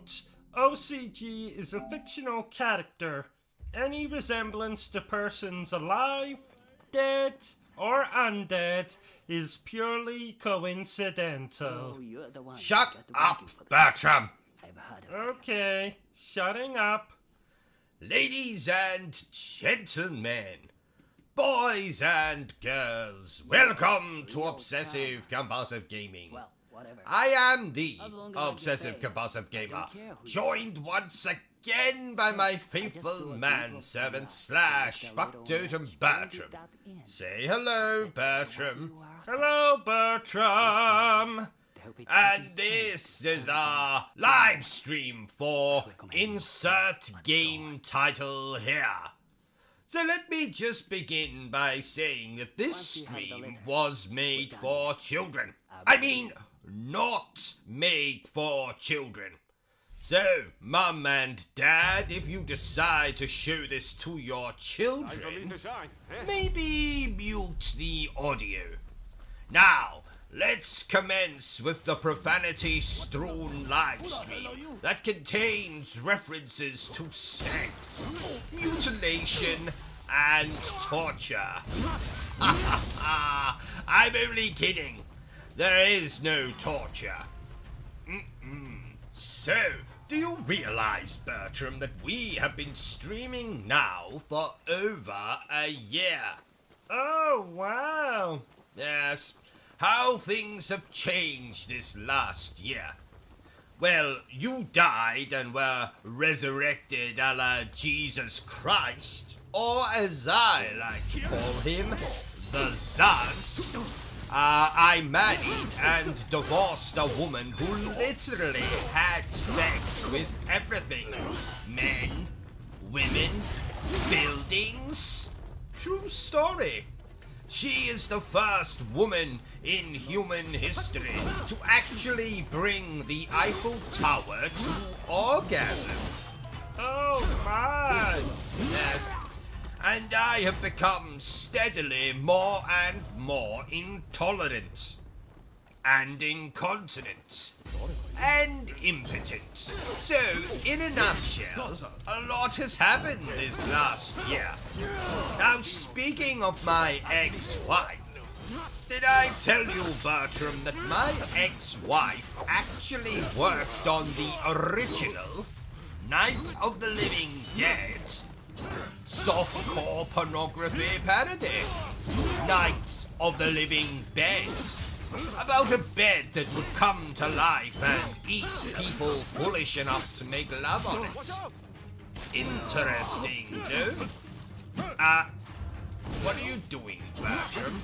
Quote, OCG is a fictional character. Any resemblance to persons alive, dead, or undead is purely coincidental. Shut up, Bertram! Okay, shutting up. Ladies and gentlemen, boys and girls, welcome to Obsessive Compulsive Gaming. I am the Obsessive Compulsive Gamer, joined once again by my faithful manservant slash factotum Bertram. Say hello, Bertram. Hello, Bertram. And this is our live stream for Insert Game Title here. So let me just begin by saying that this stream was made for children. I mean, not made for children. So, Mum and Dad, if you decide to show this to your children, maybe mute the audio. Now, let's commence with the profanity-strewn livestream that contains references to sex, mutilation, and torture. I'm only kidding. There is no torture. So, do you realize, Bertram, that we have been streaming now for over a year? Oh, wow. Yes. How things have changed this last year. Well, you died and were resurrected a la Jesus Christ, or as I like to call him, the Zaz. I married and divorced a woman who literally had sex with everything. Men, women, buildings. True story. She is the first woman in human history to actually bring the Eiffel Tower to orgasm. Oh, my. Yes. And I have become steadily more and more intolerant, and incontinent, and impotent. So, in a nutshell, a lot has happened this last year. Now, speaking of my ex-wife, did I tell you, Bertram, that my ex-wife actually worked on the original Night of the Living Dead softcore pornography parody, Night of the Living Bed, about a bed that would come to life and eat people foolish enough to make love on it. Interesting, no? What are you doing, Bertram?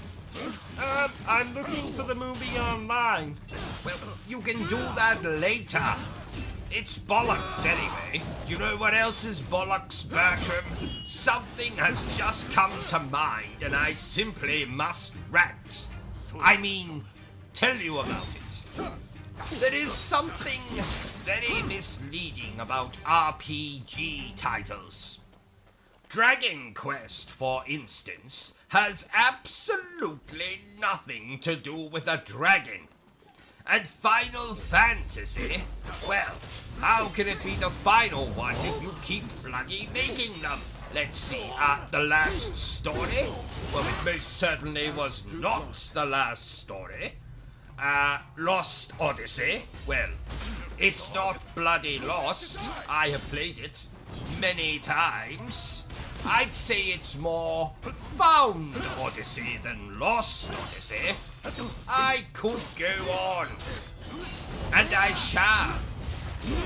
I'm looking for the movie online. Well, you can do that later. It's bollocks anyway. You know what else is bollocks, Bertram? Something has just come to mind and I simply must rant. I mean, tell you about it. There is something very misleading about RPG titles. Dragon Quest, for instance, has absolutely nothing to do with a dragon. And Final Fantasy, well, how can it be the final one if you keep bloody making them? Let's see, the last story? Well, it most certainly was not the last story. Lost Odyssey? Well, it's not bloody lost. I have played it many times. I'd say it's more Found Odyssey than Lost Odyssey. I could go on. And I shall.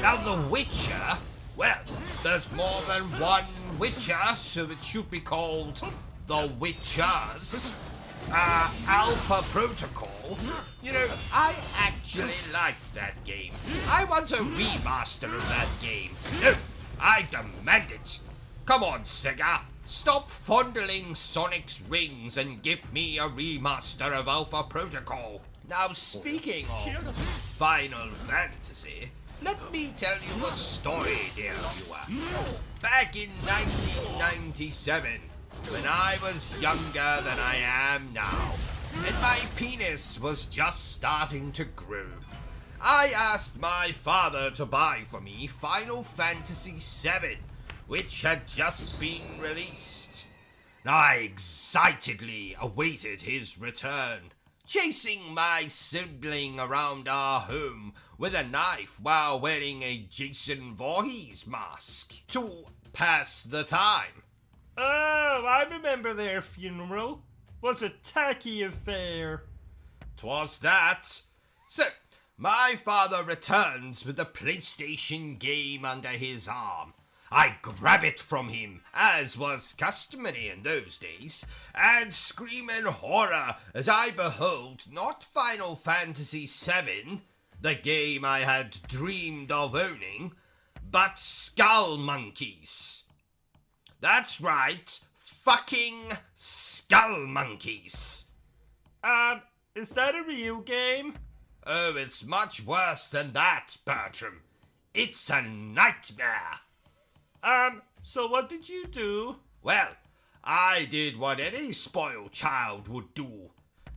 Now The Witcher, well, there's more than one Witcher, so it should be called The Witchers. Alpha Protocol. You know, I actually liked that game. I want a remaster of that game. No, I demand it. Come on, Sega. Stop fondling Sonic's rings and give me a remaster of Alpha Protocol. Now, speaking of Final Fantasy, let me tell you a story, dear viewer. Back in 1997, when I was younger than I am now, and my penis was just starting to grow, I asked my father to buy for me Final Fantasy VII, which had just been released. I excitedly awaited his return, chasing my sibling around our home with a knife while wearing a Jason Voorhees mask to pass the time. Oh, I remember their funeral. Was a tacky affair. 'Twas that. So, my father returns with a PlayStation game under his arm. I grab it from him, as was customary in those days, and scream in horror as I behold not Final Fantasy VII, the game I had dreamed of owning, but Skull Monkeys. That's right, fucking Skull Monkeys. Is that a real game? Oh, it's much worse than that, Bertram. It's a nightmare. So what did you do? Well, I did what any spoiled child would do.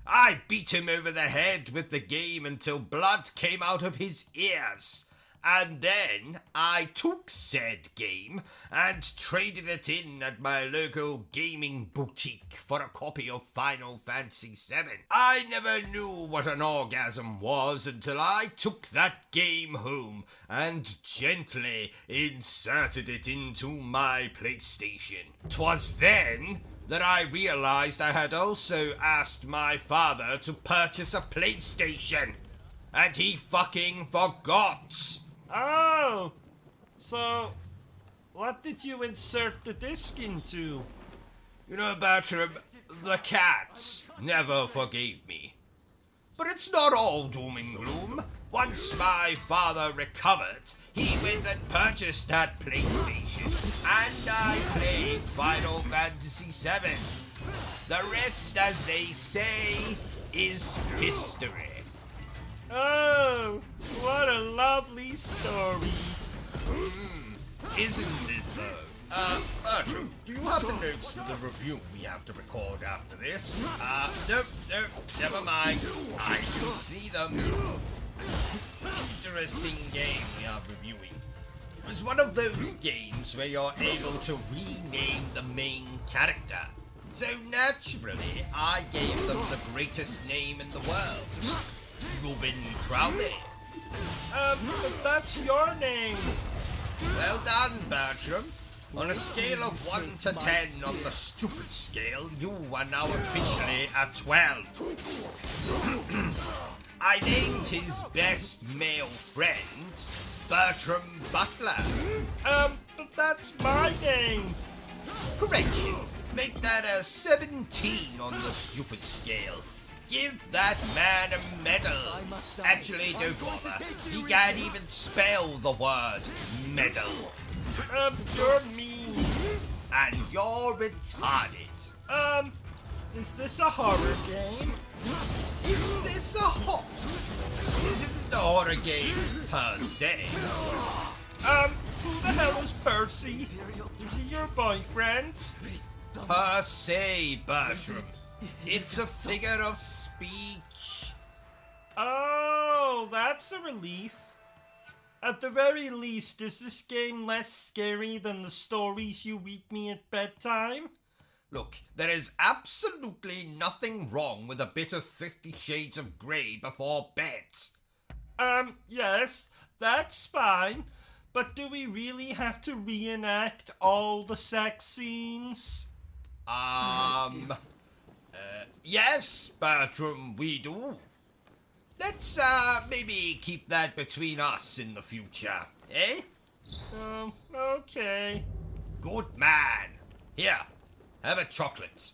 I beat him over the head with the game until blood came out of his ears. And then I took said game and traded it in at my local gaming boutique for a copy of Final Fantasy VII. I never knew what an orgasm was until I took that game home and gently inserted it into my PlayStation. 'Twas then that I realized I had also asked my father to purchase a PlayStation, and he fucking forgot. Oh, so what did you insert the disc into? You know, Bertram, the cats never forgave me. But it's not all doom and gloom. Once my father recovered, he went and purchased that PlayStation, and I played Final Fantasy VII. The rest, as they say, is history. Oh, what a lovely story. Isn't it, though? Bertram, do you have the notes for the review we have to record after this? Nope, never mind. I can see them. Interesting game we are reviewing. It was one of those games where you're able to rename the main character. So naturally, I gave them the greatest name in the world. Robin Crowley. But that's your name. Well done, Bertram. On a scale of 1 to 10 on the stupid scale, you are now officially a 12. I named his best male friend Bertram Butler. But that's my name. Correction. Make that a 17 on the stupid scale. Give that man a medal. Actually, don't bother. He can't even spell the word medal. You're mean. And you're retarded. Is this a horror game? Is this a hot? This isn't a horror game per se. Who the hell is Percy? Is he your boyfriend? Per se, Bertram. It's a figure of speech. Oh, that's a relief. At the very least, is this game less scary than the stories you read me at bedtime? Look, there is absolutely nothing wrong with a bit of 50 Shades of Grey before bed. Yes, that's fine. But do we really have to reenact all the sex scenes? Yes, Bertram, we do. Let's, maybe keep that between us in the future, eh? Okay. Good man. Here, have a chocolate.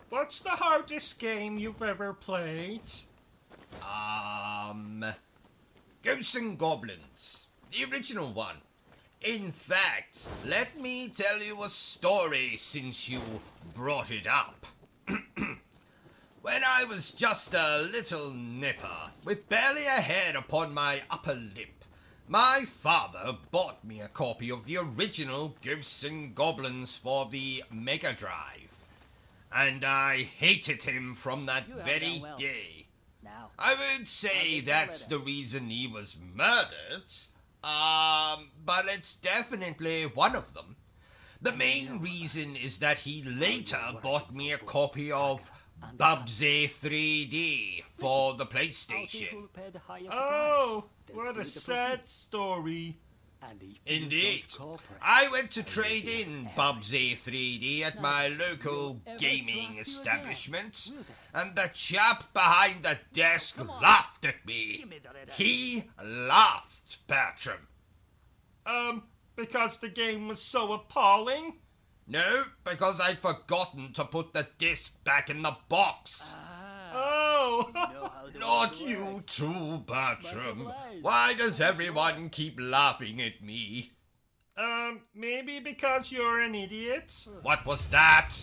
What's the hardest game you've ever played? Ghosts and Goblins. The original one. In fact, let me tell you a story since you brought it up. When I was just a little nipper, with barely a hair upon my upper lip, my father bought me a copy of the original Ghosts and Goblins for the Mega Drive. And I hated him from that very day. Now, I won't say that's the reason he was murdered, but it's definitely one of them. The main reason is that he later bought me a copy of Bubsy 3D for the PlayStation. Oh, what a sad story. Indeed. I went to trade in Bubsy 3D at my local gaming establishment, and the chap behind the desk laughed at me. He laughed, Bertram. Because the game was so appalling? No, because I'd forgotten to put the disc back in the box. Oh! Not you too, Bertram. Why does everyone keep laughing at me? Maybe because you're an idiot? What was that?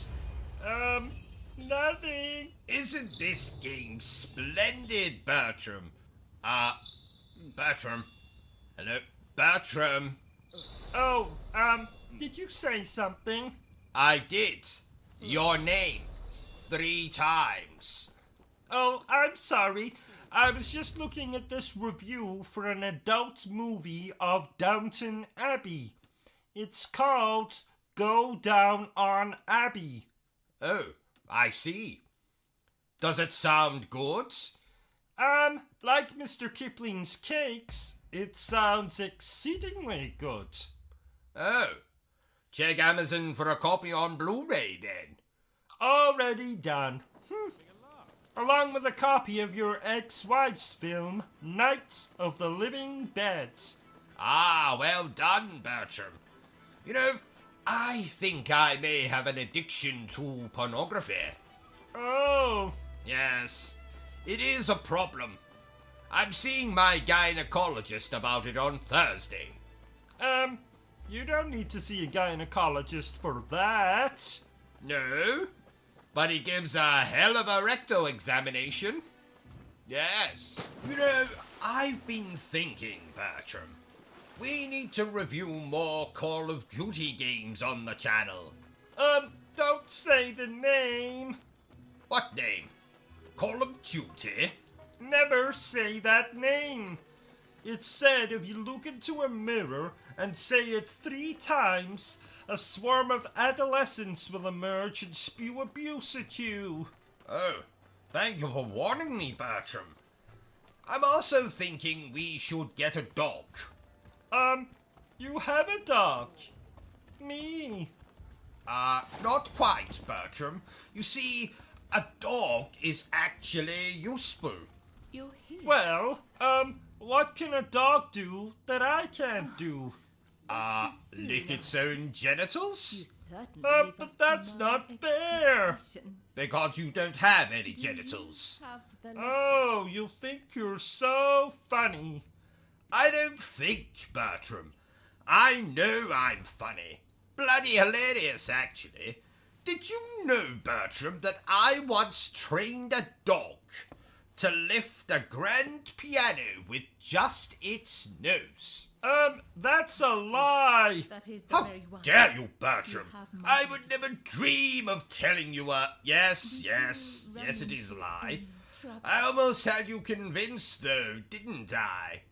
Nothing. Isn't this game splendid, Bertram? Bertram. Hello? Bertram. Oh, did you say something? I did. Your name. 3 times. Oh, I'm sorry. I was just looking at this review for an adult movie of Downton Abbey. It's called Go Down on Abbey. Oh, I see. Does it sound good? Like Mr. Kipling's cakes, it sounds exceedingly good. Oh, check Amazon for a copy on Blu-ray then. Already done. Along with a copy of your ex-wife's film, Night of the Living Dead. Ah, well done, Bertram. You know, I think I may have an addiction to pornography. Oh. Yes, it is a problem. I'm seeing my gynecologist about it on Thursday. You don't need to see a gynecologist for that. No, but he gives a hell of a rectal examination. Yes. You know, I've been thinking, Bertram. We need to review more Call of Duty games on the channel. Don't say the name. What name? Call of Duty? Never say that name. It's said if you look into a mirror and say it 3 times, a swarm of adolescents will emerge and spew abuse at you. Oh, thank you for warning me, Bertram. I'm also thinking we should get a dog. You have a dog. Me. Not quite, Bertram. You see, a dog is actually useful. Well, what can a dog do that I can't do? Lick its own genitals? But that's not fair. Because you don't have any genitals. Oh, you think you're so funny. I don't think, Bertram. I know I'm funny. Bloody hilarious, actually. Did you know, Bertram, that I once trained a dog to lift a grand piano with just its nose? That's a lie. That is the How very one. dare you, Bertram? You have I murdered. would never dream of telling you a... Yes, it is a lie. I almost had you convinced, though, didn't I?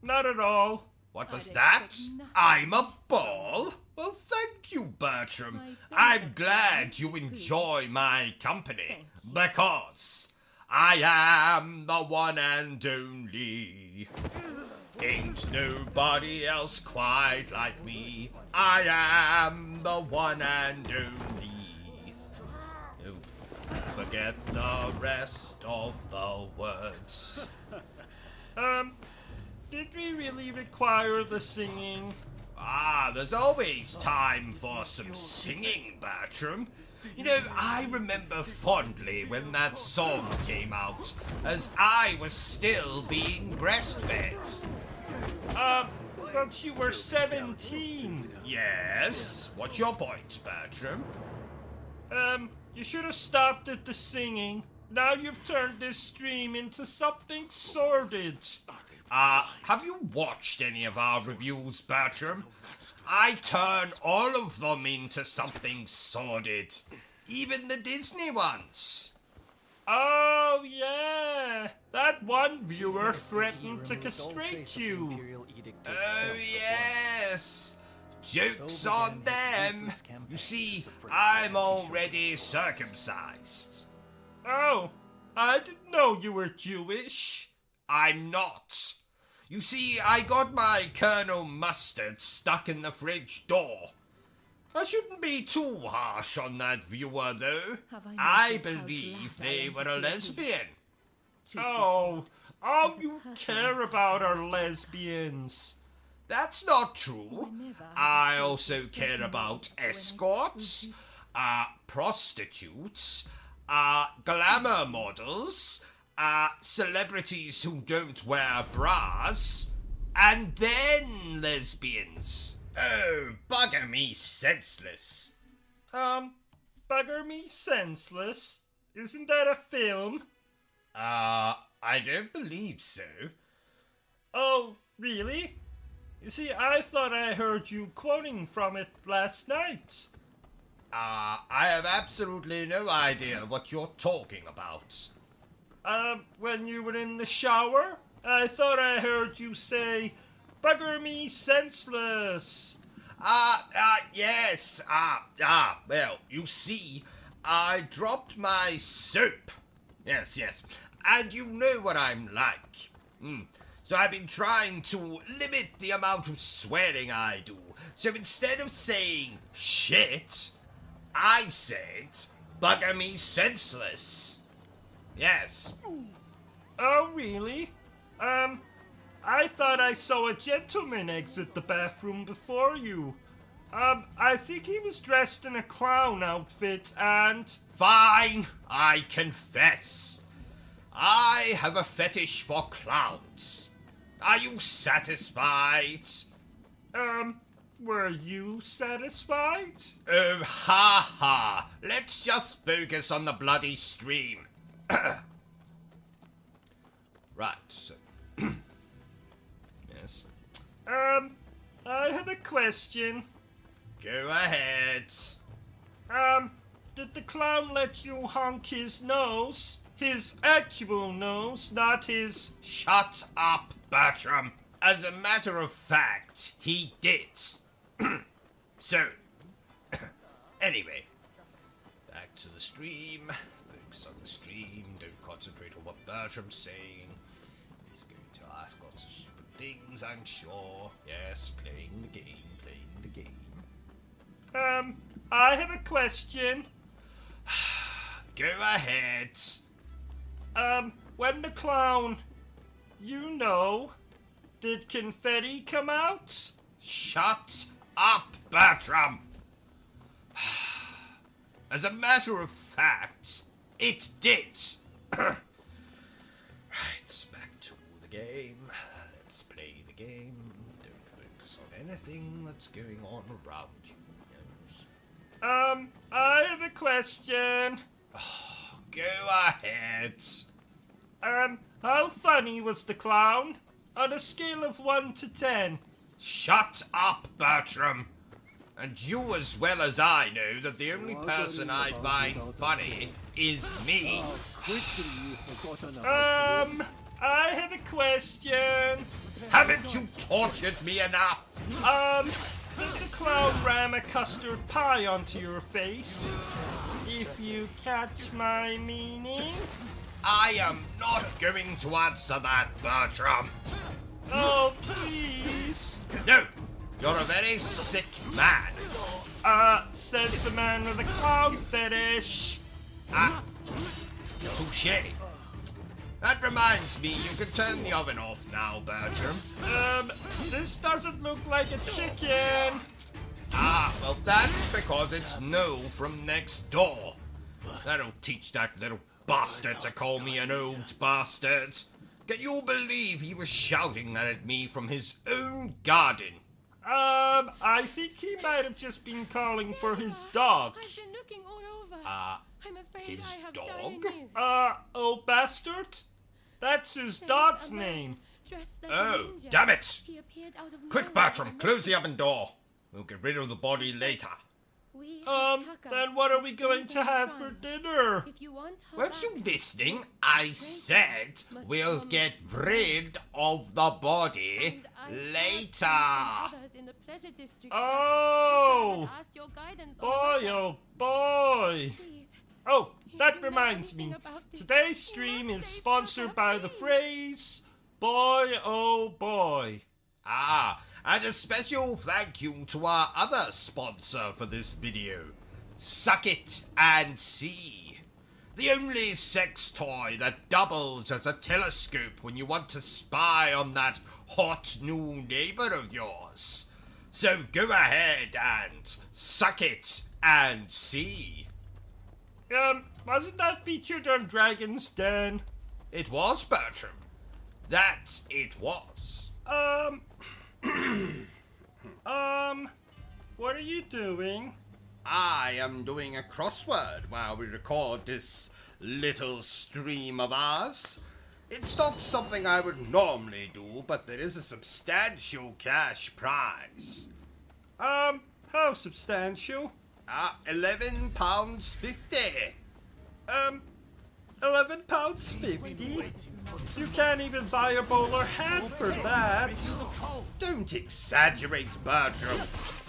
Not at all. What was I'd that? expect nothing I'm a less. ball? Well, thank you, Bertram. My I'm benefit glad is you good. enjoy my company. Thank you. Because I am the one and only. Ain't nobody else quite like me. I am the one and only. Oh, forget the rest of the words. Did we really require the singing? There's always time for some singing, Bertram. You know, I remember fondly when that song came out, as I was still being breastfed. But you were 17. Yes? What's your point, Bertram? You should have stopped at the singing. Now you've turned this stream into something sordid. Have you watched any of our reviews, Bertram? I turn all of them into something sordid. Even the Disney ones. Oh, yeah. That one viewer threatened to castrate you. Oh, yes. Joke's on them. You see, I'm already circumcised. Oh, I didn't know you were Jewish. I'm not. You see, I got my Colonel Mustard stuck in the fridge door. I shouldn't be too harsh on that viewer, though. I believe they were a lesbian. Oh, all you care about are lesbians. That's not true. I also care about escorts, prostitutes, glamour models, celebrities who don't wear bras, and then lesbians. Oh, bugger me senseless. Bugger me senseless? Isn't that a film? I don't believe so. Oh, really? You see, I thought I heard you quoting from it last night. I have absolutely no idea what you're talking about. When you were in the shower, I thought I heard you say, "Bugger me senseless." Yes. Well, you see, I dropped my soap. Yes. And you know what I'm like. So I've been trying to limit the amount of swearing I do. So instead of saying shit, I said, "Bugger me senseless." Yes. Oh, really? I thought I saw a gentleman exit the bathroom before you. I think he was dressed in a clown outfit and... Fine, I confess. I have a fetish for clowns. Are you satisfied? Were you satisfied? Oh, ha ha. Let's just focus on the bloody stream. Right, so... Yes? I have a question. Go ahead. Did the clown let you honk his nose? His actual nose, not his... Shut up, Bertram. As a matter of fact, he did. So, anyway, back to the stream. Focus on the stream. Don't concentrate on what Bertram's saying. He's going to ask lots of stupid things, I'm sure. Yes, playing the game. I have a question. Go ahead. When the clown, did confetti come out? Shut up, Bertram. As a matter of fact, it did. Right, back to the game. Let's play the game. Don't focus on anything that's going on around you. I have a question. Go ahead. How funny was the clown? On a scale of 1 to 10. Shut up, Bertram. And you as well as I know that the only person I find funny is me. I have a question. Haven't you tortured me enough? Did the clown ram a custard pie onto your face? If you catch my meaning? I am not going to answer that, Bertram. Oh, please. No, you're a very sick man. Says the man with a clown fetish. Touché. That reminds me, you can turn the oven off now, Bertram. This doesn't look like a chicken. Well that's because it's no from next door. That'll teach that little bastard to call me an old bastard. Can you believe he was shouting that at me from his own garden? I think he might have just been calling for his dog. I've been looking all over. I'm afraid his I have dog? died. Oh, bastard? That's his dog's name. Oh, damn it! Quick, Bertram, close the oven door. We'll get rid of the body later. We have Tucker. Then what are we At going to Gaiden have for Shrine. dinner? If you want her Weren't you back, listening? I said we'll get rid of the body and I heard from later. some others in the pleasure district that Oh, Tucker had asked your guidance on boy, the matter. oh boy. Please, Oh, if that you know reminds anything me. about this, Today's you stream must is save sponsored Tucker, by the please. phrase, boy, oh boy. Ah, and a special thank you to our other sponsor for this video, Suck It and See. The only sex toy that doubles as a telescope when you want to spy on that hot new neighbor of yours. So go ahead and suck it and see. Wasn't that featured on Dragon's Den? It was, Bertram. That it was. What are you doing? I am doing a crossword while we record this little stream of ours. It's not something I would normally do, but there is a substantial cash prize. How substantial? £11.50. £11.50? You can't even buy a bowler hat for that. Don't exaggerate, Bertram.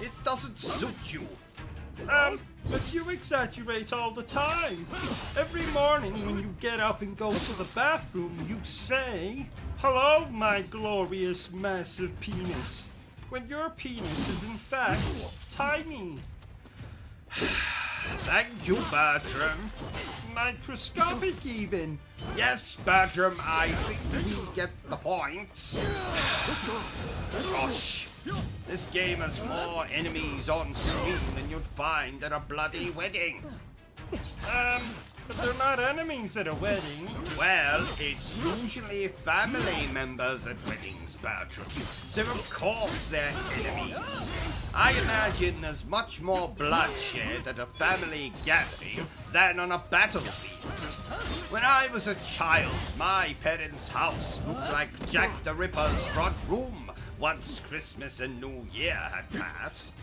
It doesn't suit you. But you exaggerate all the time. Every morning when you get up and go to the bathroom, you say, "Hello, my glorious massive penis," when your penis is in fact tiny. Thank you, Bertram. Microscopic even. Yes, Bertram, I think we get the point. Gosh, this game has more enemies on screen than you'd find at a bloody wedding. But they're not enemies at a wedding. Well, it's usually family members at weddings, Bertram. So of course they're enemies. I imagine there's much more bloodshed at a family gathering than on a battlefield. When I was a child, my parents' house looked like Jack the Ripper's front room once Christmas and New Year had passed.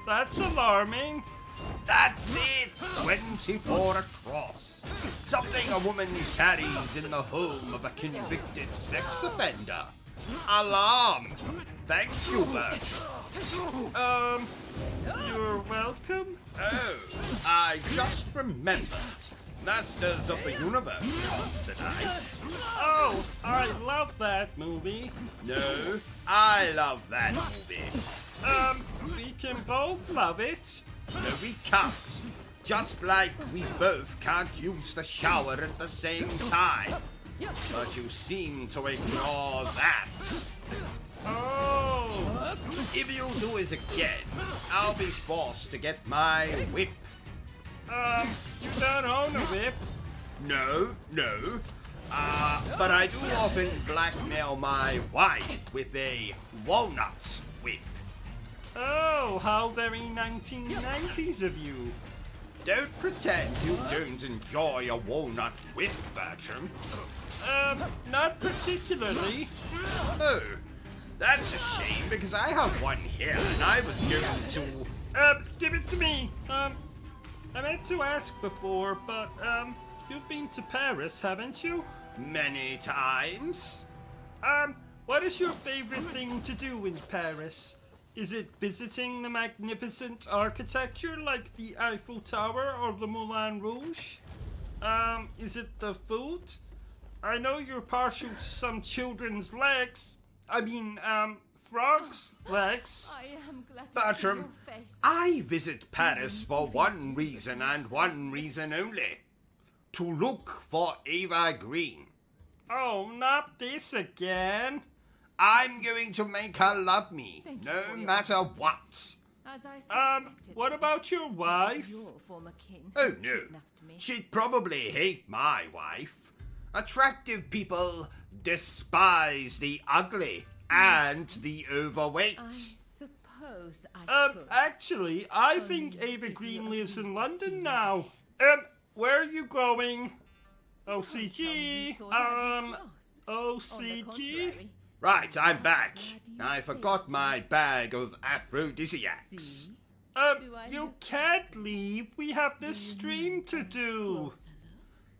That's alarming. That's it! 24 across. Something a woman carries in the home of a convicted sex offender. Alarm! Thank you, Bertram. You're welcome. Oh, I just remembered. Masters of the Universe is on tonight. Oh, I love that movie. No, I love that movie. We can both love it. No, we can't. Just like we both can't use the shower at the same time. But you seem to ignore that. Oh, If you do it again, I'll be forced to get my whip. you don't own a whip. No. But I do often blackmail my wife with a walnut whip. Oh, how very 1990s of you. Don't pretend you don't enjoy a walnut whip, Bertram. Not particularly. Oh, that's a shame because I have one here and I was going to... Give it to me. I meant to ask before, but, you've been to Paris, haven't you? Many times. What is your favorite thing to do in Paris? Is it visiting the magnificent architecture like the Eiffel Tower or the Moulin Rouge? Is it the food? I know you're partial to some children's legs. Frogs' legs. I am glad to see Bertram, your face. I visit Paris for one reason and one reason only. To look for Eva Green. Oh, not this again. I'm going to make her love me, Thank you no for your matter assistance. what. As I suspected, What about your wife? your former kin Oh no, kidnapped me. she'd probably hate my wife. Attractive people despise the ugly and the overweight. I suppose I could. Actually, I Only think Ava if you Green agree lives in to London see now. Where are you going? Tell OCG? me you thought I'd be cross. On the OCG? contrary, Right, I'm back. Glad you I saved forgot me. my bag of aphrodisiacs. See? You can't leave. We have this stream to do.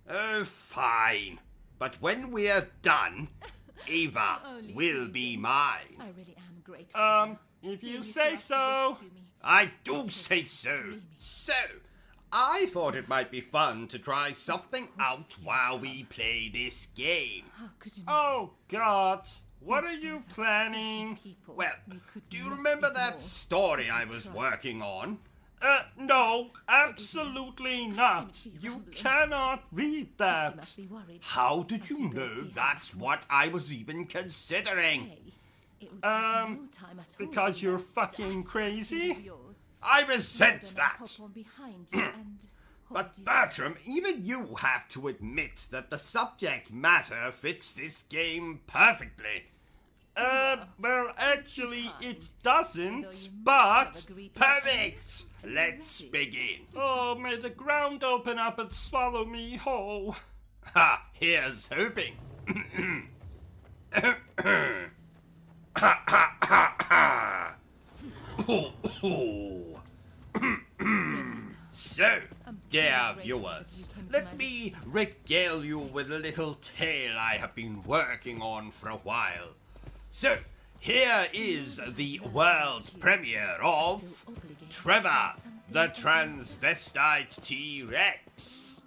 Oh, fine. But when we're done, Ava will be mine. I really am grateful. If you say so. I do say so. So, I thought it might be fun to try something out while we play this game. How could you Oh, God. What are you planning? people? Well, We could do you not remember ignore. that story I was working on? No, absolutely not. You cannot read You that. must be worried. How did As you go know see her that's what I was even considering? Hey, it would take no time at all. Because you're That fucking dastardly crazy? of yours. I resent Then I'll that. hop on behind you and hold But you. Bertram, even you have to admit that the subject matter fits this game perfectly. Well, actually, it doesn't, Though you but... have agreed to Perfect! Let's begin. Oh, may the ground open up and swallow me whole. Ha! Here's hoping. So, dear viewers, let me regale you with a little tale I have been working on for a while. So, here is the world premiere of Trevor, the transvestite T-Rex.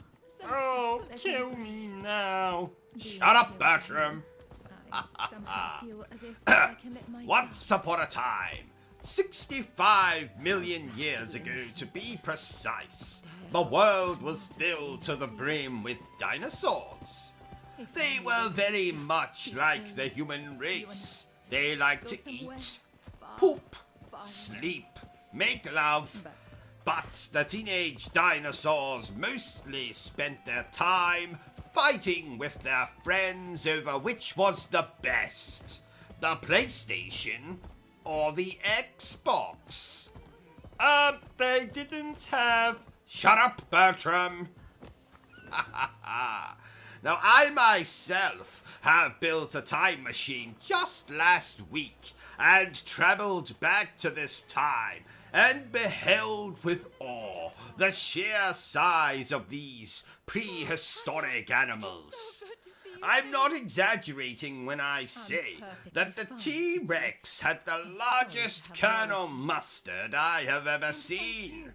Oh, kill me now. Shut up, Bertram. I somehow feel as if I can let my Once upon a time, 65 million years ago to be precise, the world was filled to the brim with dinosaurs. They were very much like the human race. They liked to eat, poop, sleep, make love. But the teenage dinosaurs mostly spent their time fighting with their friends over which was the best, the PlayStation or the Xbox. They didn't have... Shut up, Bertram. Now, I myself have built a time machine just last week and traveled back to this time and beheld with awe the sheer size of these prehistoric animals. I'm not exaggerating when I say that the T-Rex had the largest Colonel Mustard I have ever seen.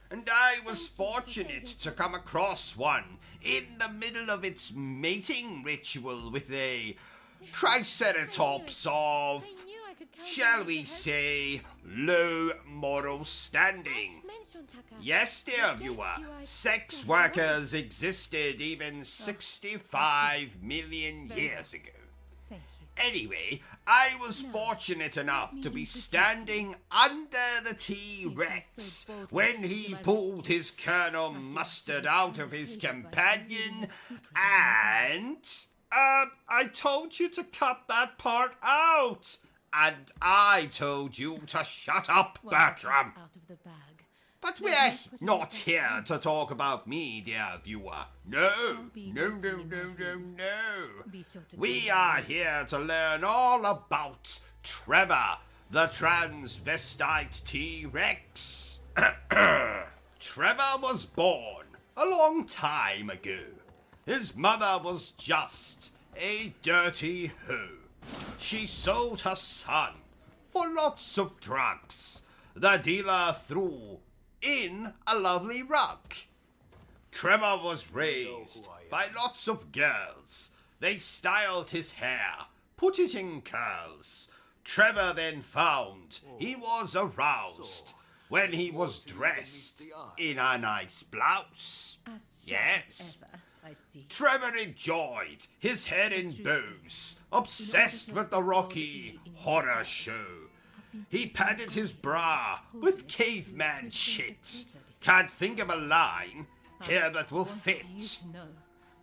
And I was fortunate to come across one in the middle of its mating ritual with a Triceratops of, shall we say, low moral standing. Yes, dear viewer, sex workers existed even 65 million years ago. Thank you. Anyway, I was fortunate enough to be standing under the T-Rex when he pulled his Colonel Mustard out of his companion and... I told you to cut that part out. And I told you to shut up, Well, that's Bertram. out of the bag. But Let we're me put it not back here in. to talk about me, dear viewer. No, be no, waiting no, in no, my no, room. no. Be sure to We come are back. here to learn all about Trevor, the transvestite T-Rex. Trevor was born a long time ago. His mother was just a dirty hoe. She sold her son for lots of drugs. The dealer threw in a lovely rug. Trevor was raised by lots of girls. They styled his hair, put it in curls. Trevor then found he was aroused when he was dressed in a nice blouse. As sharp Yes. as ever, I see. Trevor enjoyed his head in bows, obsessed with the Rocky Horror Show. He padded his bra with caveman shit. Can't think of a line here that will fit. No.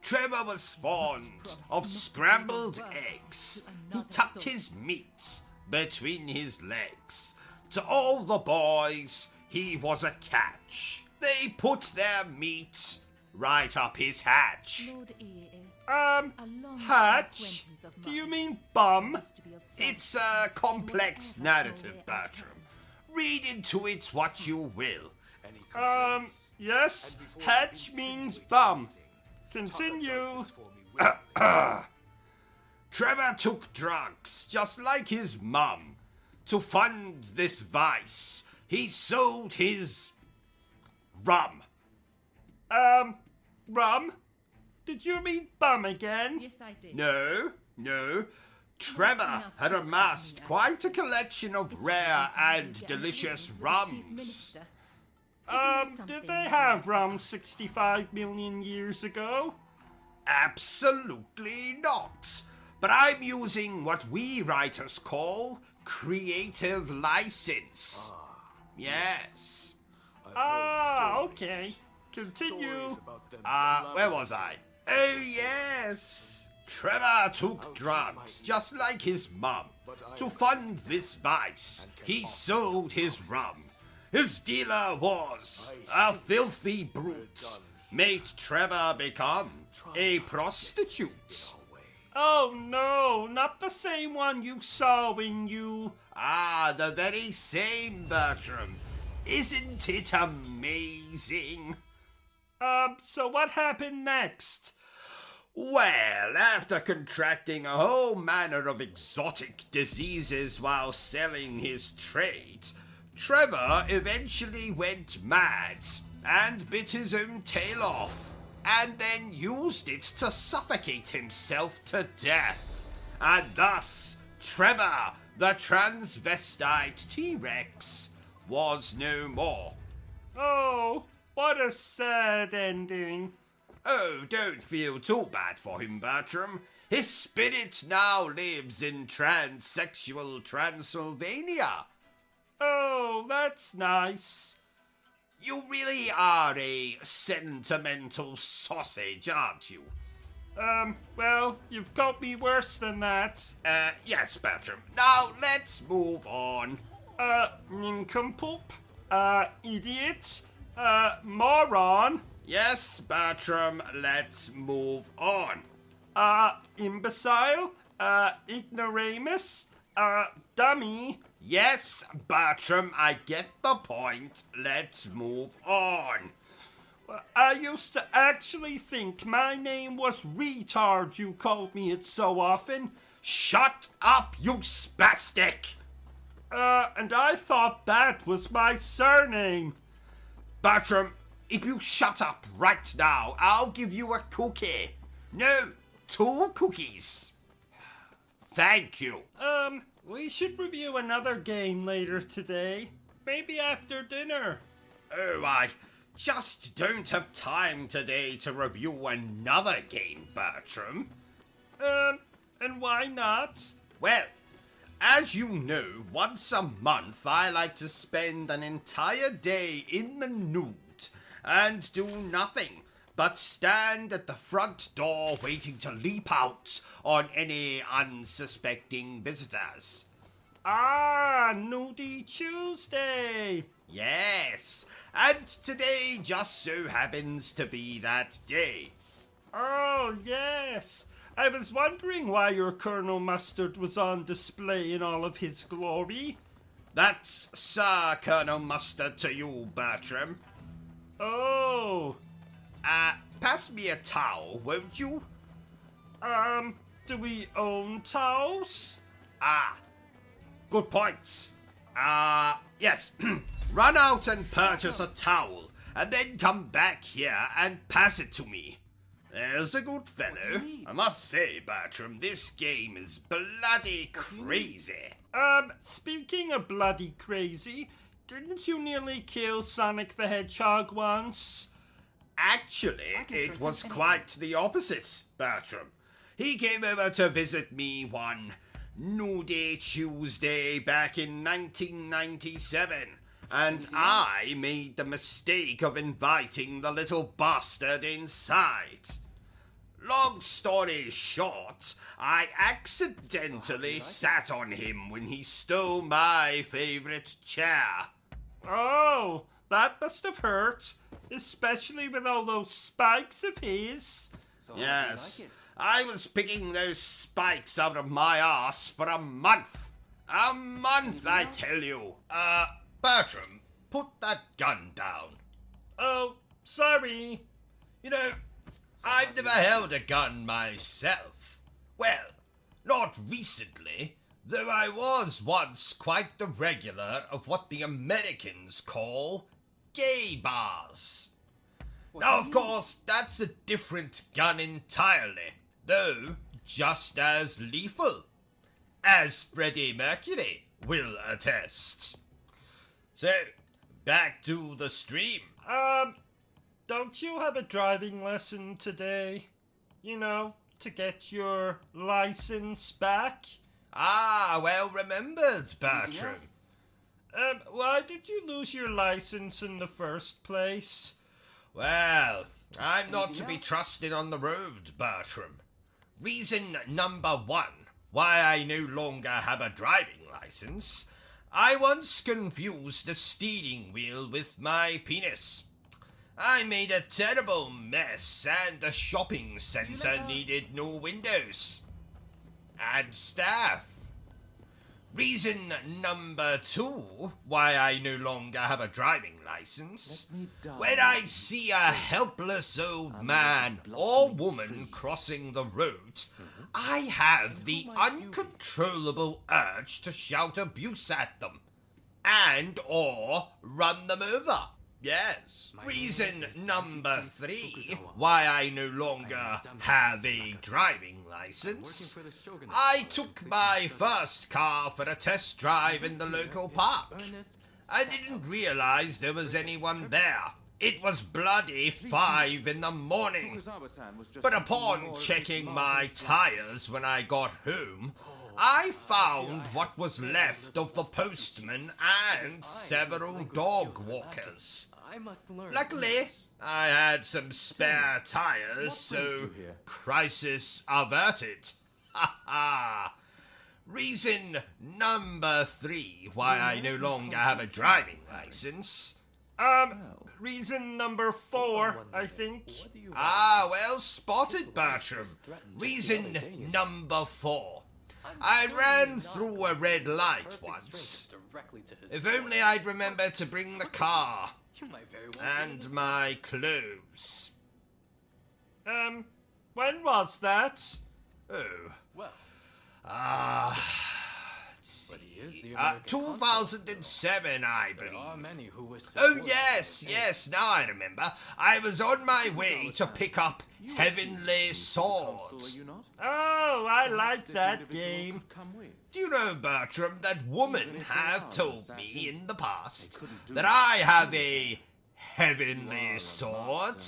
Trevor was fond of scrambled eggs. He tucked his meat between his legs. To all the boys, he was a catch. They put their meat right up his hatch. Lord E is Um, a long Hatch? acquaintance of Do you mine. mean bum? Used to be of some- It's a complex narrative, Bertram. Read into it what you will. Yes, hatch means bum. Continue. Trevor took drugs, just like his mum. To fund this vice, he sold his rum. Rum? Did you mean bum again? Yes, I did. No. Trevor had amassed quite a collection of rare and delicious rums. Did they have rum 65 million years ago? Absolutely not. But I'm using what we writers call creative license. Yes. Okay. Continue. Where was I? Oh, yes. Trevor took drugs, just like his mum. To fund this vice, he sold his rum. His dealer was a filthy brute. Made Trevor become a prostitute. Oh no, not the same one you saw when you... The very same, Bertram. Isn't it amazing? So what happened next? Well, after contracting a whole manner of exotic diseases while selling his trade, Trevor eventually went mad and bit his own tail off, and then used it to suffocate himself to death. And thus, Trevor, the transvestite T-Rex, was no more. Oh, what a sad ending. Oh, don't feel too bad for him, Bertram. His spirit now lives in transsexual Transylvania. Oh, that's nice. You really are a sentimental sausage, aren't you? Well, you've got me worse than that. Yes, Bertram. Now, let's move on. Nincompoop, idiot, moron, Yes, Bertram, let's move on. imbecile, ignoramus, dummy. Yes, Bertram, I get the point. Let's move on. I used to actually think my name was retard, you called me it so often. Shut up, you spastic! And I thought that was my surname. Bertram, if you shut up right now, I'll give you a cookie. No, 2 cookies. Thank you. We should review another game later today. Maybe after dinner. Oh, I just don't have time today to review another game, Bertram. And why not? Well, as you know, once a month I like to spend an entire day in the nude and do nothing but stand at the front door waiting to leap out on any unsuspecting visitors. Nudie Tuesday. Yes, and today just so happens to be that day. Oh, yes. I was wondering why your Colonel Mustard was on display in all of his glory. That's Sir Colonel Mustard to you, Bertram. Oh. Pass me a towel, won't you? Do we own towels? Good point. Yes. Run out and purchase a towel, and then come back here and pass it to me. There's a good fellow. I must say, Bertram, this game is bloody crazy. Speaking of bloody crazy, didn't you nearly kill Sonic the Hedgehog once? Actually, it was quite the opposite, Bertram. He came over to visit me one Nudie Tuesday back in 1997, and I made the mistake of inviting the little bastard inside. Long story short, I accidentally sat on him when he stole my favorite chair. Oh, that must have hurt, especially with all those spikes of his. Yes, I was picking those spikes out of my ass for a month. A month, I tell you. Bertram, put that gun down. Oh, sorry. You know, I've never held a gun myself. Well, not recently, though I was once quite the regular of what the Americans call gay bars. Now, of course, that's a different gun entirely, though just as lethal, as Freddie Mercury will attest. So, back to the stream. Don't you have a driving lesson today? You know, to get your license back? Ah, well remembered, Bertram. Why did you lose your license in the first place? Well, I'm not to be trusted on the road, Bertram. Reason number 1 why I no longer have a driving license: I once confused the steering wheel with my penis. I made a terrible mess, and the shopping centre needed no windows and staff. Reason number 2 why I no longer have a driving license: when I see a helpless old man or woman crossing the road, I have the uncontrollable urge to shout abuse at them and or run them over. Yes. Reason number 3 why I no longer have a driving license: I took my first car for a test drive in the local park. I didn't realize there was anyone there. It was bloody 5 in the morning. But upon checking my tires when I got home, I found what was left of the postman and several dog walkers. Luckily, I had some spare tires, so crisis averted. Ha ha! Reason number 3 why I no longer have a driving license. Reason number 4, I think. Ah, well spotted, Bertram. Reason number 4. I ran through a red light once. If only I'd remembered to bring the car and my clothes. When was that? Oh. Let's see. 2007, I believe. Oh, yes, now I remember. I was on my way to pick up Heavenly Sword. Oh, I like that game. Do you know, Bertram, that women have told me in the past that I have a Heavenly Sword?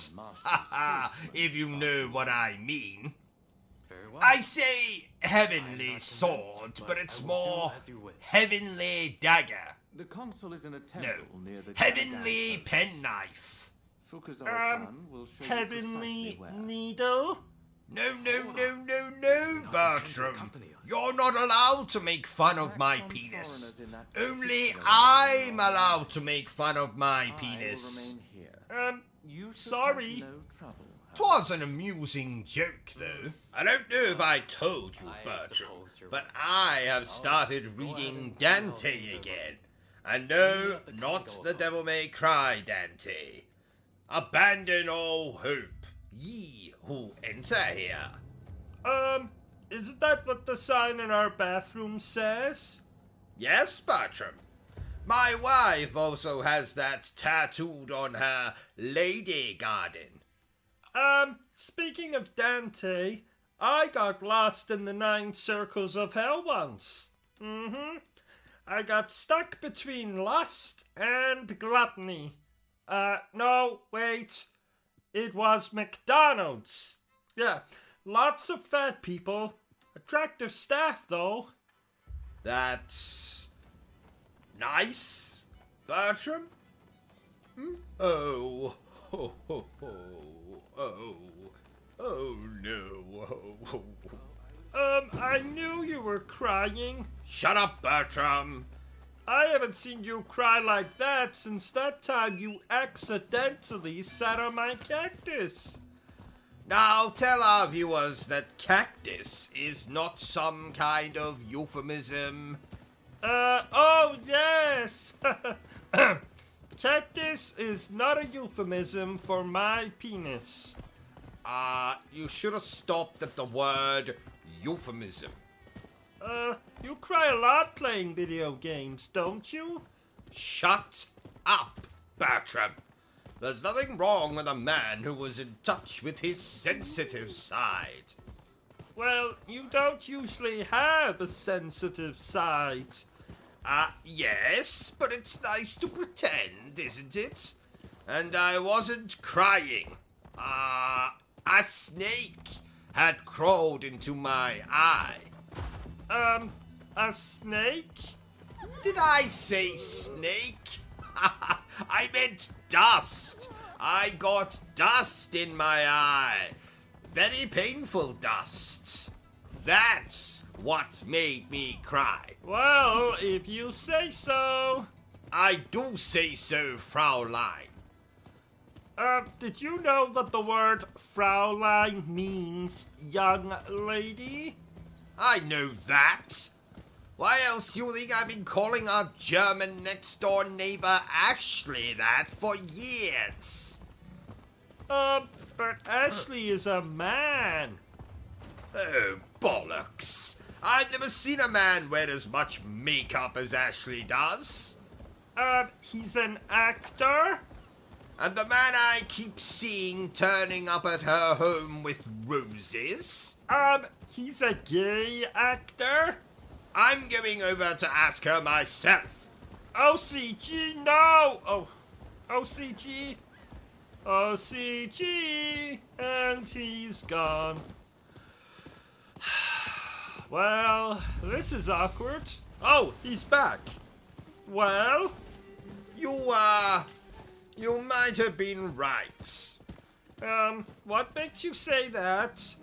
Haha, if you know what I mean. I say Heavenly Sword, but it's more Heavenly Dagger. The console is in a temple near the Heavenly Penknife. Heavenly Needle? No, Bertram. You're not allowed to make fun of my penis. Only I'm allowed to make fun of my penis. Sorry. 'Twas an amusing joke, though. I don't know if I told you, Bertram, but I have started reading Dante again. And no, not the Devil May Cry Dante. Abandon all hope, ye who enter here. Isn't that what the sign in our bathroom says? Yes, Bertram. My wife also has that tattooed on her lady garden. Speaking of Dante, I got lost in the 9 circles of hell once. I got stuck between lust and gluttony. No, wait. It was McDonald's. Yeah, lots of fat people. Attractive staff, though. That's nice, Bertram? Oh no. I knew you were crying. Shut up, Bertram. I haven't seen you cry like that since that time you accidentally sat on my cactus. Now tell our viewers that cactus is not some kind of euphemism. Oh yes! Cactus is not a euphemism for my penis. You should have stopped at the word euphemism. You cry a lot playing video games, don't you? Shut up, Bertram. There's nothing wrong with a man who was in touch with his sensitive side. Well, you don't usually have a sensitive side. Yes, but it's nice to pretend, isn't it? And I wasn't crying. A snake had crawled into my eye. A snake? Did I say snake? I meant dust. I got dust in my eye. Very painful dust. That's what made me cry. Well, if you say so. I do say so, Fraulein. Did you know that the word Fraulein means young lady? I know that. Why else do you think I've been calling our German next-door neighbor Ashley that for years? But Ashley is a man. Oh, bollocks. I've never seen a man wear as much makeup as Ashley does. He's an actor? And the man I keep seeing turning up at her home with roses? He's a gay actor? I'm going over to ask her myself. OCG, no! Oh, OCG. OCG, and he's gone. Well, this is awkward. Oh, he's back. Well? You might have been right. What makes you say that?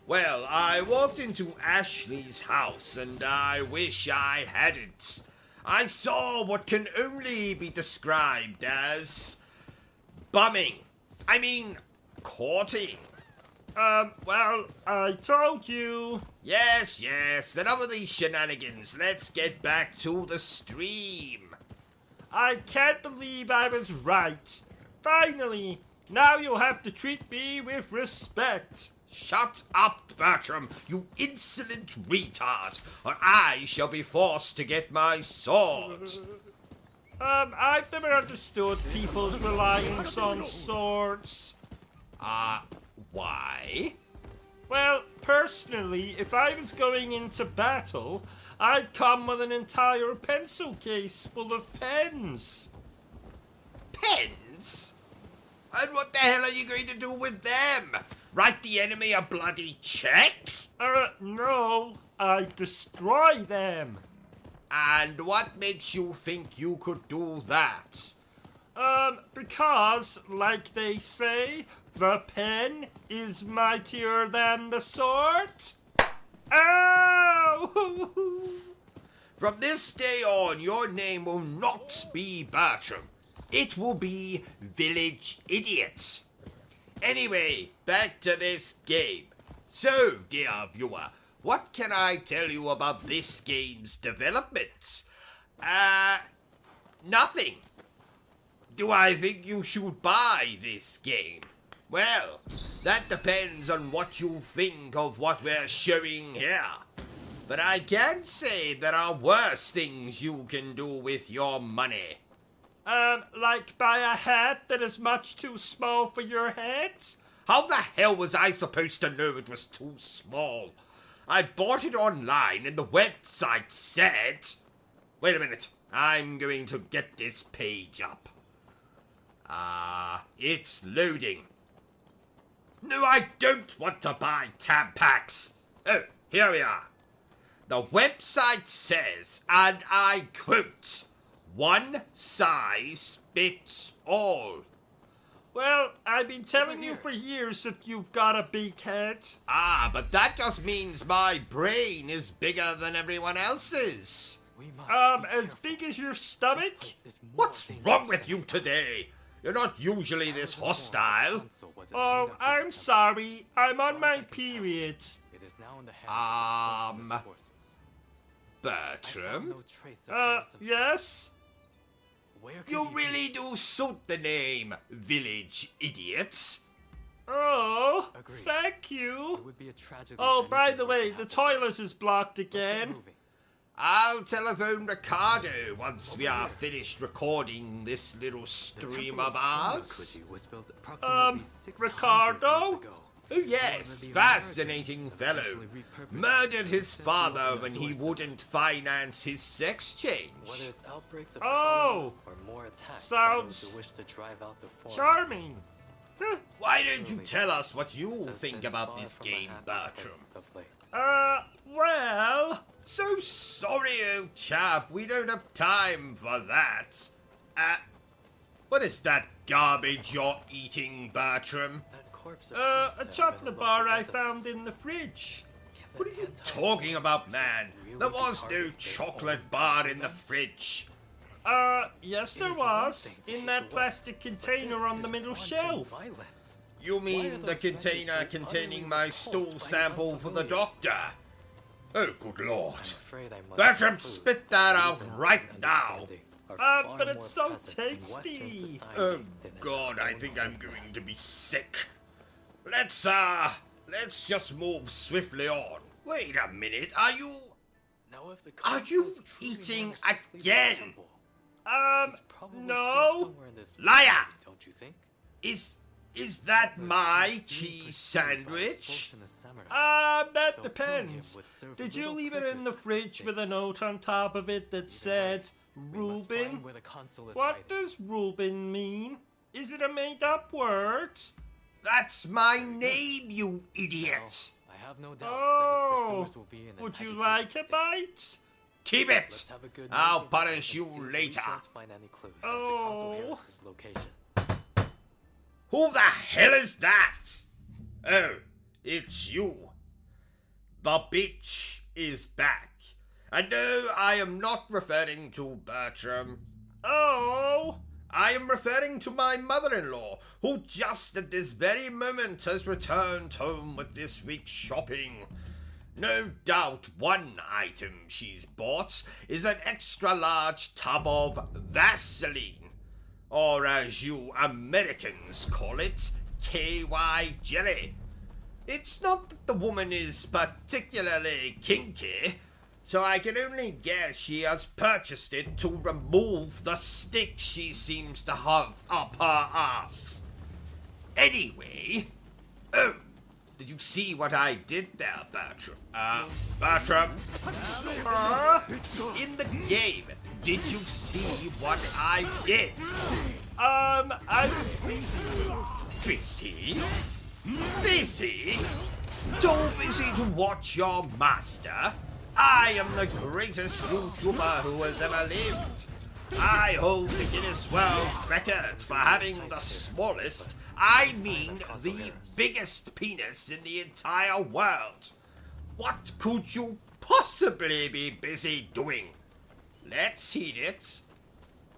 Well, I walked into Ashley's house and I wish I hadn't. I saw what can only be described as bumming. I mean, courting. Well, I told you. Yes, enough of these shenanigans. Let's get back to the stream. I can't believe I was right. Finally, now you'll have to treat me with respect. Shut up, Bertram, you insolent retard, or I shall be forced to get my sword. I've never understood people's reliance on swords. Why? Well, personally, if I was going into battle, I'd come with an entire pencil case full of pens. Pens? And what the hell are you going to do with them? Write the enemy a bloody check? No, I'd destroy them. And what makes you think you could do that? Because, like they say, the pen is mightier than the sword. Ow! From this day on, your name will not be Bertram. It will be Village Idiot. Anyway, back to this game. So, dear viewer, what can I tell you about this game's development? Nothing. Do I think you should buy this game? Well, that depends on what you think of what we're showing here. But I can say there are worse things you can do with your money. Like buy a hat that is much too small for your head? How the hell was I supposed to know it was too small? I bought it online and the website said... Wait a minute, I'm going to get this page up. It's loading. No, I don't want to buy tab packs. Oh, here we are. The website says, and I quote, "One size fits all." Well, I've been telling you for years that you've got a big head. But that just means my brain is bigger than everyone else's. As big as your stomach? What's wrong with you today? You're not usually this hostile. Oh, I'm sorry. I'm on my period. Bertram? Yes? Where could You he be? really do suit the name Village Idiots. Oh, Agreed. thank you. It would be a tragedy. Oh, if by anything the were way, to the happen. toilet is blocked Let's get again. moving. I'll telephone Ricardo once we are finished recording this little The stream temple of of ours. Funakuji was built approximately 600 Ricardo? years ago. Oh yes, The fascinating Americans fellow. essentially repurposed Murdered his simply father opened when our he doorstep. wouldn't finance his sex change. Whether it's outbreaks of Oh, cholera or more attacks by those sounds who wish to drive out the foreigners. charming. Huh. Why don't you tell us what you Since think then, about far this from a game, happy Bertram? place of late. Well, So sorry, old chap, we don't have time for that. What is that garbage you're eating, Bertram? That corpse a appears to have been chocolate bar local I resident. found in the fridge. Can What are the you anti- talking about, man? really There be was part no of their chocolate own bar culture in the then? fridge. Yes It there is one was, thing to in hate that the West, plastic but container this on the is middle wanton shelf. You violence. Why are mean the those container measures so containing utterly my repulsed stool by the sample for the unfamiliar? doctor? Oh, good lord. I'm afraid I must Bertram, conclude spit that that out reason right and now. understanding are far but more it's so present in Western tasty. society Oh than in god, our I own think I'm homeland. going to be sick. Let's just move swiftly on. Wait a minute, are you Now, if the Are corpse you is truly eating more swiftly than again? temple, he's probably still no. somewhere in this Liar! vicinity, don't you think? is that my Being cheese pursued by sandwich? expulsionist samurai. That Though killing him depends. would serve Did you little leave it in the purpose fridge to with a state. note on top of it that said We must Reuben? find where the consul is What hiding. does Reuben mean? Is it a made-up word? That's my name, you idiot. I have no doubt that Oh, his pursuers will be in an would you agitated like a state. bite? Keep it. Let's have a good I'll nosy punish and see you if we later. can't find any clues as to Oh. Consul Harris's location. Who the hell is that? Oh, it's you. The bitch is back. And no, I am not referring to Bertram. Oh, I am referring to my mother-in-law, who just at this very moment has returned home with this week's shopping. No doubt one item she's bought is an extra-large tub of Vaseline, or as you Americans call it, KY jelly. It's not that the woman is particularly kinky, so I can only guess she has purchased it to remove the stick she seems to have up her ass. Anyway, oh, did you see what I did there, Bertram? Bertram? In the game, did you see what I did? I was busy. Busy? Busy? Too busy to watch your master? I am the greatest YouTuber who has ever lived. I hold the Guinness World Record for having the smallest, I mean the biggest penis in the entire world. What could you possibly be busy doing? Let's hear it.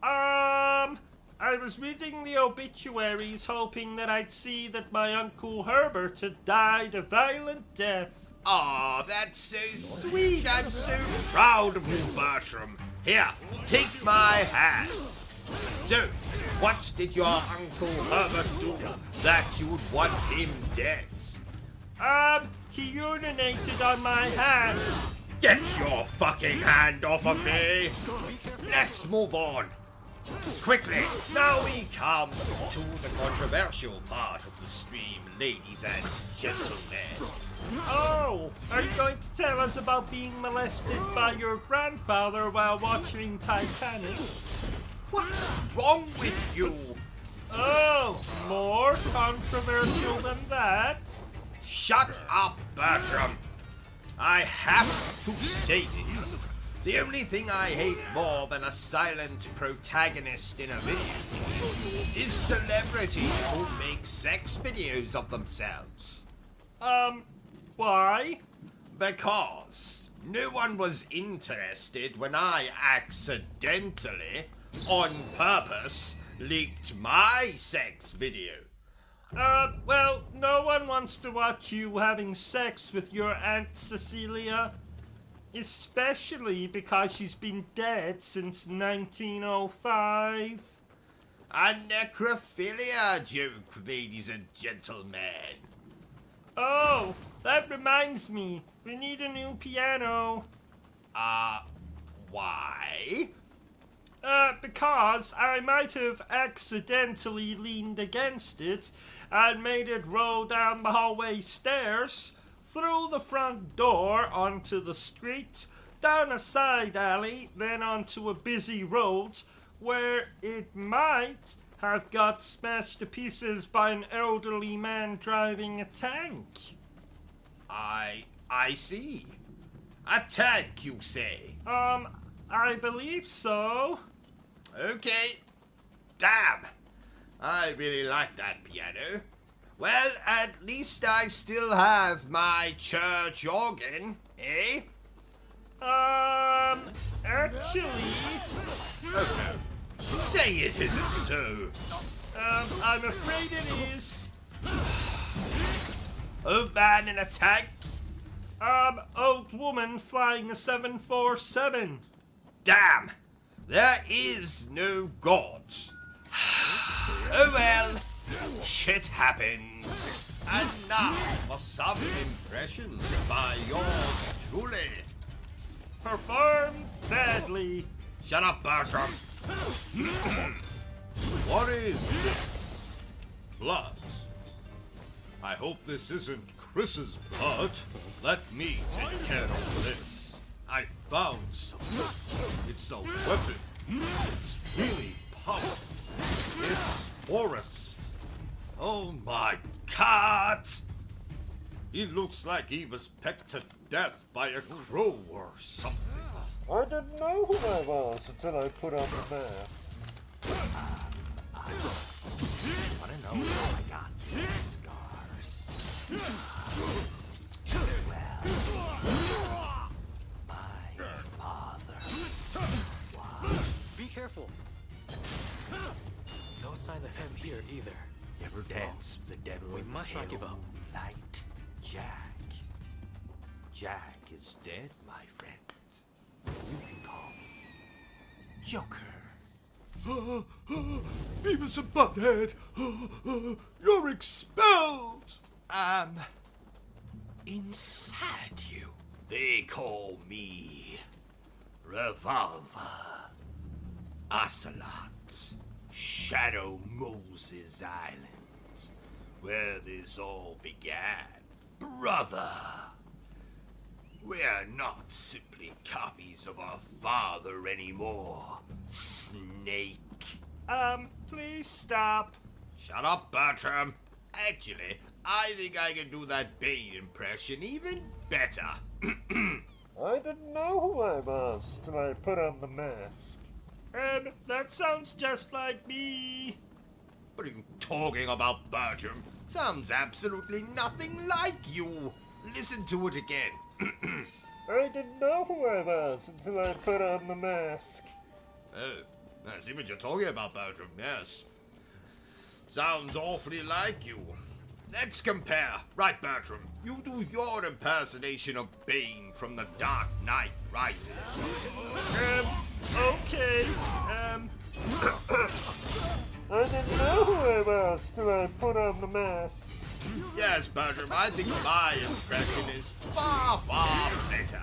I was reading the obituaries hoping that I'd see that my Uncle Herbert had died a violent death. Aw, that's so sweet. I'm so proud of you, Bertram. Here, take my hand. So, what did your Uncle Herbert do that you'd want him dead? He urinated on my hand. Get your fucking hand off of me! Let's move on. Quickly, now we come to the controversial part of the stream, ladies and gentlemen. Oh, are you going to tell us about being molested by your grandfather while watching Titanic? What's wrong with you? Oh, more controversial than that? Shut up, Bertram. I have to say this. The only thing I hate more than a silent protagonist in a video is celebrities who make sex videos of themselves. Why? Because no one was interested when I accidentally, on purpose, leaked my sex video. Well, no one wants to watch you having sex with your Aunt Cecilia. Especially because she's been dead since 1905. A necrophilia joke, ladies and gentlemen. Oh, that reminds me. We need a new piano. Why? Because I might have accidentally leaned against it and made it roll down the hallway stairs, through the front door onto the street, down a side alley, then onto a busy road where it might have got smashed to pieces by an elderly man driving a tank. I see. A tank, you say? I believe so. Okay. Damn. I really like that piano. Well, at least I still have my church organ, eh? Actually, Oh no. Say it isn't so. I'm afraid it is. Old man in a tank? Old woman flying a 747. Damn. There is no God. Oh well. Shit happens. And now for some impressions by yours truly. Performed badly. Shut up, Bertram. What is this? Blood. I hope this isn't Chris's blood. Let me take care of this. I found something. It's a weapon. It's really powerful. It's Forrest. Oh my God! He looks like he was pecked to death by a crow or something. I didn't know who I was until I put on the mask. Wanna know how I got these scars? Well, my father. Be careful. No sign of him here either. Never dance with the devil. We in must not pale give up. Light, Jack. Jack is dead, my friend. You can call me Joker. Beavis and Butthead, you're expelled! Inside you, they call me Revolver, Ocelot, Shadow Moses Island, where this all began. Brother, we're not simply copies of our father anymore, Snake. Please stop. Shut up, Bertram. Actually, I think I can do that Bane impression even better. I didn't know who I was till I put on the mask. That sounds just like me. What are you talking about, Bertram? Sounds absolutely nothing like you. Listen to it again. I didn't know who I was until I put on the mask. Oh, I see what you're talking about, Bertram, yes. Sounds awfully like you. Let's compare. Right, Bertram, you do your impersonation of Bane from The Dark Knight Rises. Okay. I didn't know who I was till I put on the mask. Yes, Bertram, I think my impression is far, far better.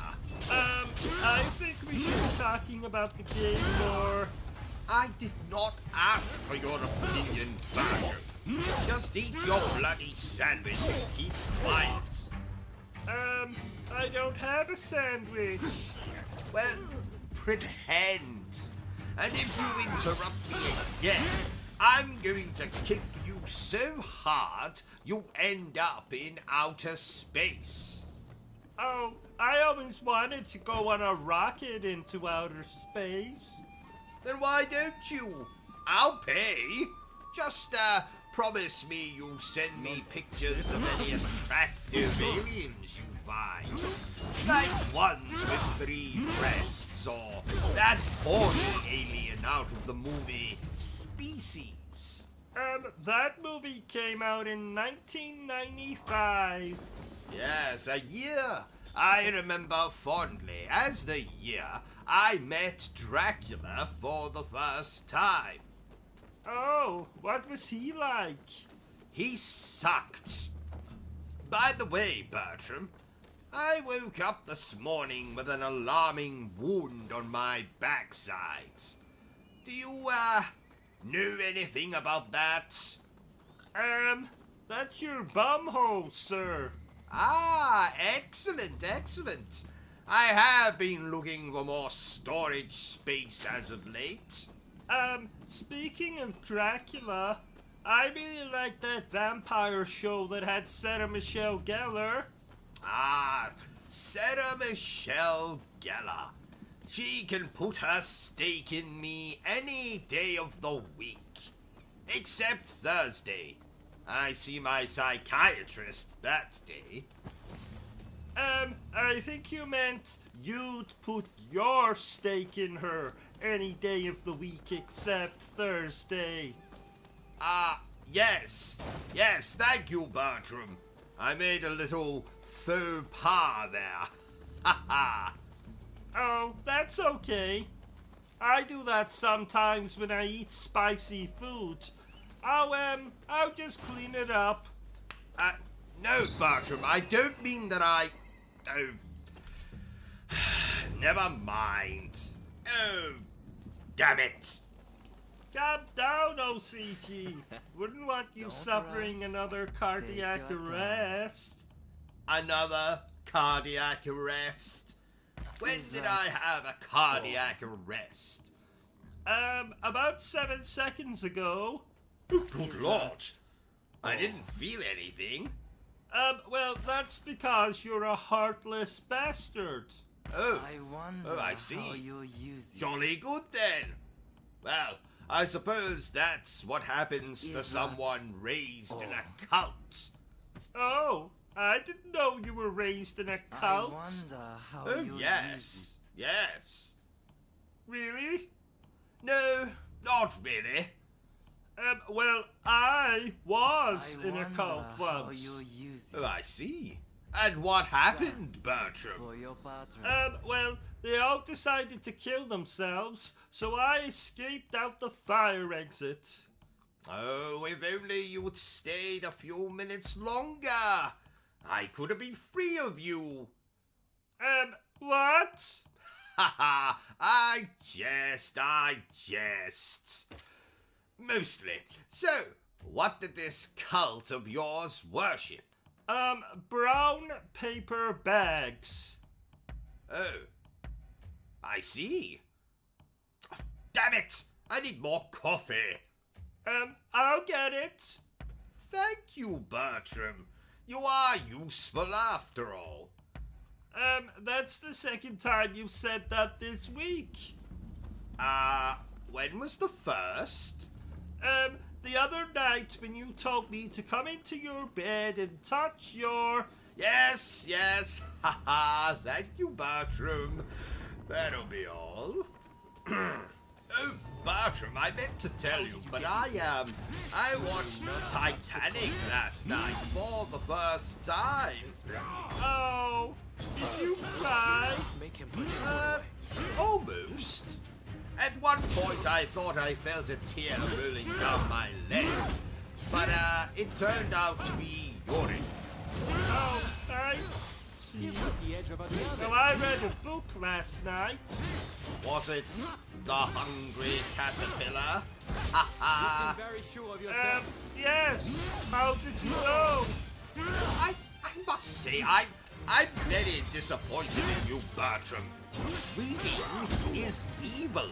I think we should be talking about the game more. I did not ask for your opinion, Bertram. Just eat your bloody sandwich and keep quiet. I don't have a sandwich. Well, pretend. And if you interrupt me again, I'm going to kick you so hard you end up in outer space. Oh, I always wanted to go on a rocket into outer space. Then why don't you? I'll pay. Just, promise me you'll send me pictures of any attractive aliens you find. Like ones with 3 breasts, or that horny alien out of the movie Species. That movie came out in 1995. Yes, a year I remember fondly as the year I met Dracula for the first time. Oh, what was he like? He sucked. By the way, Bertram, I woke up this morning with an alarming wound on my backside. Do you, know anything about that? That's your bumhole, sir. Ah, excellent, excellent. I have been looking for more storage space as of late. Speaking of Dracula, I really like that vampire show that had Sarah Michelle Gellar. Ah, Sarah Michelle Gellar. She can put her stake in me any day of the week. Except Thursday. I see my psychiatrist that day. I think you meant you'd put your stake in her any day of the week except Thursday. Ah, yes. Yes, thank you, Bertram. I made a little faux pas there. Ha ha. Oh, that's okay. I do that sometimes when I eat spicy food. I'll just clean it up. No, Bertram, I don't mean that I... Oh... Never mind. Oh, damn it. Calm down, OCG. Wouldn't want you suffering another cardiac arrest. Another cardiac arrest? When did I have a cardiac arrest? About 7 seconds ago. Good Lord. I didn't feel anything. Well, that's because you're a heartless bastard. Oh, I wonder I see. how you use it. Jolly good then. Well, I suppose that's what happens to someone raised in a cult. Oh, I didn't know you were raised in a I cult. wonder how Oh, you use yes. Yes. Really? No, not really. Well, I it. was I in a wonder cult how once. you use it Oh, I see. And what happened, Bertram? for your partner. Well, they all decided to kill themselves, so I escaped out the fire exit. Oh, if only you'd stayed a few minutes longer. I could have been free of you. What? Ha ha, I jest. Mostly. So, what did this cult of yours worship? Brown paper bags. Oh, I see. Oh, damn it! I need more coffee. I'll get it. Thank you, Bertram. You are useful after all. That's the second time you said that this week. When was the first? The other night when you told me to come into your bed and touch your... Yes, ha ha, thank you, Bertram. That'll be all. Oh, Bertram, I meant to tell you, but I watched Titanic last night for the first time. Oh, did you cry? Make him put his foot away. Almost. At one point, I thought I felt a tear rolling down my leg, but it turned out to be urine. Oh, I see. The edge of a Well, I read a book last night. Was it The Hungry Caterpillar? Ha ha! very sure of yourself. Yes. How did you know? I must say, I'm very disappointed in you, Bertram. Reading is evil,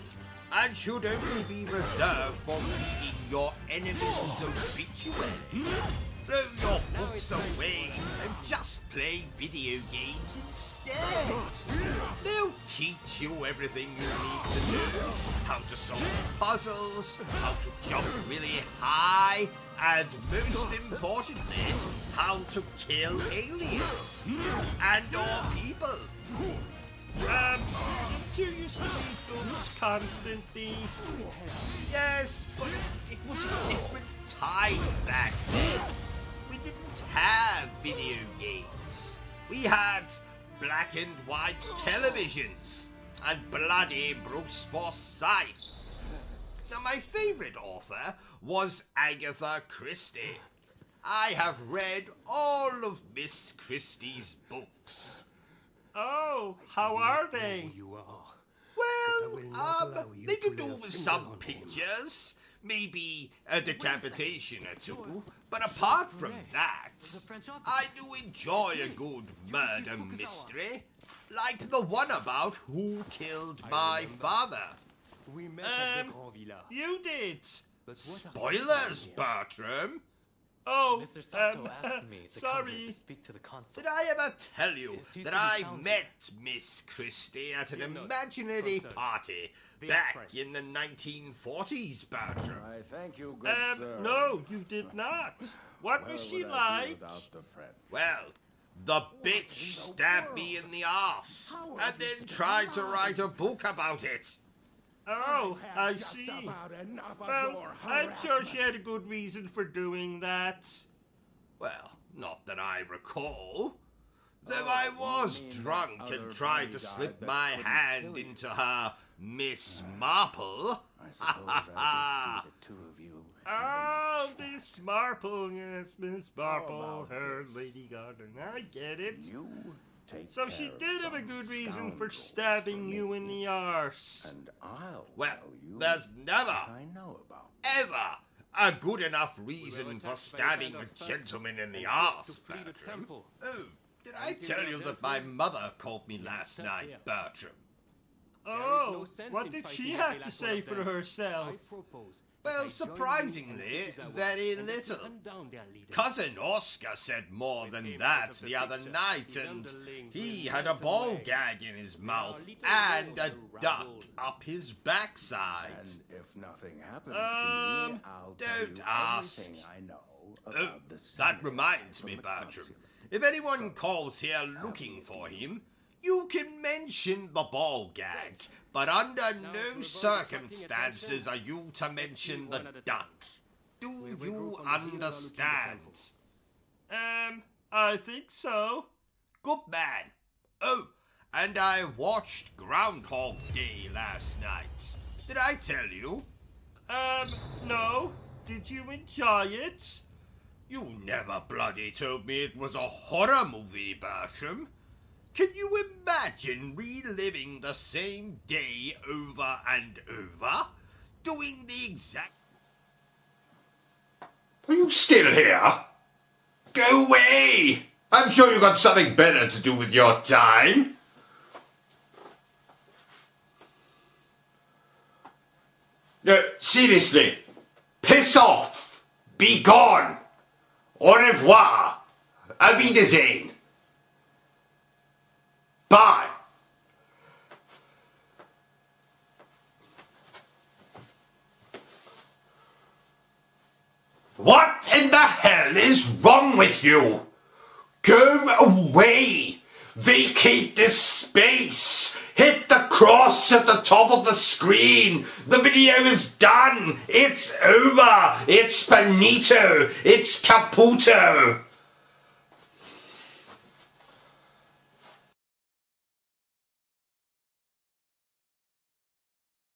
and should only be reserved for reading your enemy's obituary. Throw your books away and just play video games instead. They'll teach you everything you need to know. How to solve puzzles, how to jump really high, and most importantly, how to kill aliens and/or people. Didn't you used to read books constantly? Yes, but it was a different time back then. We didn't have video games. We had black black and white televisions and bloody Bruce Forsyth. Now, my favourite author was Agatha Christie. I have read all of Miss Christie's books. Oh, how are they? You are. Well, they could do with some pictures, maybe a decapitation or two, but apart from that, I do enjoy a good murder mystery, like the one about who killed my father. We met at the Grand Villa. You did. But what Spoilers, Bertram. Oh, Mr. Sato asked me to come here sorry. to speak to the consul. Did I ever tell you Yes, you that said he I sounds met Miss Christie at an imaginary party Be back frank. in the 1940s, Bertram? I thank you, good sir. No, you did not. What was she like? Well, the bitch stabbed me in the arse and then tried to write a book about it. Oh, I see. Well, I'm sure she had a good reason for doing that. Well, not that I recall. Though I was drunk and tried to slip my hand into her Miss Marple. I suppose I could see the two of you. Oh, Miss Marple, yes, Miss Marple, her Lady Garden. I get it. You take So care she of did have a some good reason for scoundrels stabbing for you me, in the arse. And I'll Well, tell you there's never, what I know about. ever a good enough reason for stabbing a gentleman in the arse, to flee the Bertram. temple. Oh, did I tell you that my mother called me last night, Bertram? Oh, what did she have to say for herself? I propose. Well, surprisingly, very little. Cousin Oscar said more than that the other night, and he had a ball gag in his mouth and a duck up his backside. And if nothing happens to me, I'll tell don't you ask. everything I know Oh, about the that signal reminds from me, the Bertram. consulate. If anyone calls here looking for him, you can mention the ball gag, but under no circumstances are you to mention the duck. Do you understand? I think so. Good man. Oh, and I watched Groundhog Day last night. Did I tell you? No. Did you enjoy it? You never bloody told me it was a horror movie, Bertram. Can you imagine reliving the same day over and over? Doing the exact... Are you still here? Go away! I'm sure you've got something better to do with your time. No, seriously. Piss off! Be gone! Au revoir! Auf Wiedersehen! Bye! What in the hell is wrong with you? Go away! Vacate this space! Hit the cross at the top of the screen! The video is done! It's over! It's finito! It's caputo!